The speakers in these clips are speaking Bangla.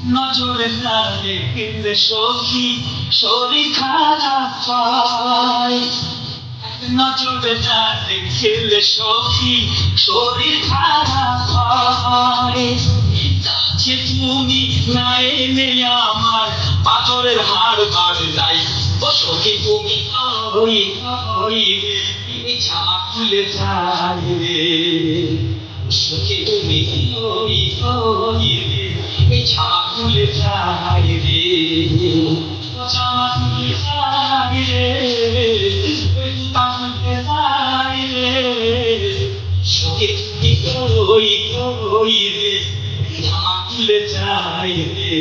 নজরে না দেখলে সখী শরীর খারাপ হয়। নজরে না দেখলে সখী শরীর খারাপ হয়। যে তুমি না এলে আমার পাথরের হাড় ভাঙে যাই। ও সখী তুমি ওই ওই জামা খুলে যাই রে। সখী তুমি ওই ওই জামা খুলে যাই রে। জামা খুলে যাই রে। জামা খুলে যাই রে। সখী তুমি ওই ওই রে জামা খুলে যাই রে।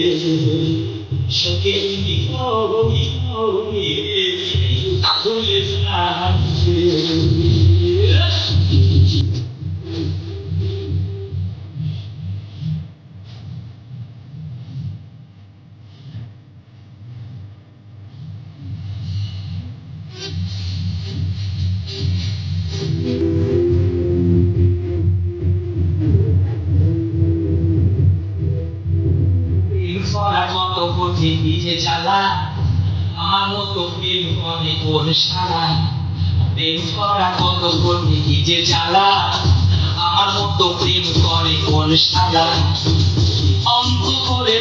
সখী তুমি ওই ওই রে জামা খুলে যাই রে। করার মতো কঠিন নিজে জ্বালা আমার মতো প্রেম করে কোন সারা। প্রেম করার মতো কঠিন নিজে জ্বালা আমার মতো প্রেম করে কোন সারা। অন্ত করে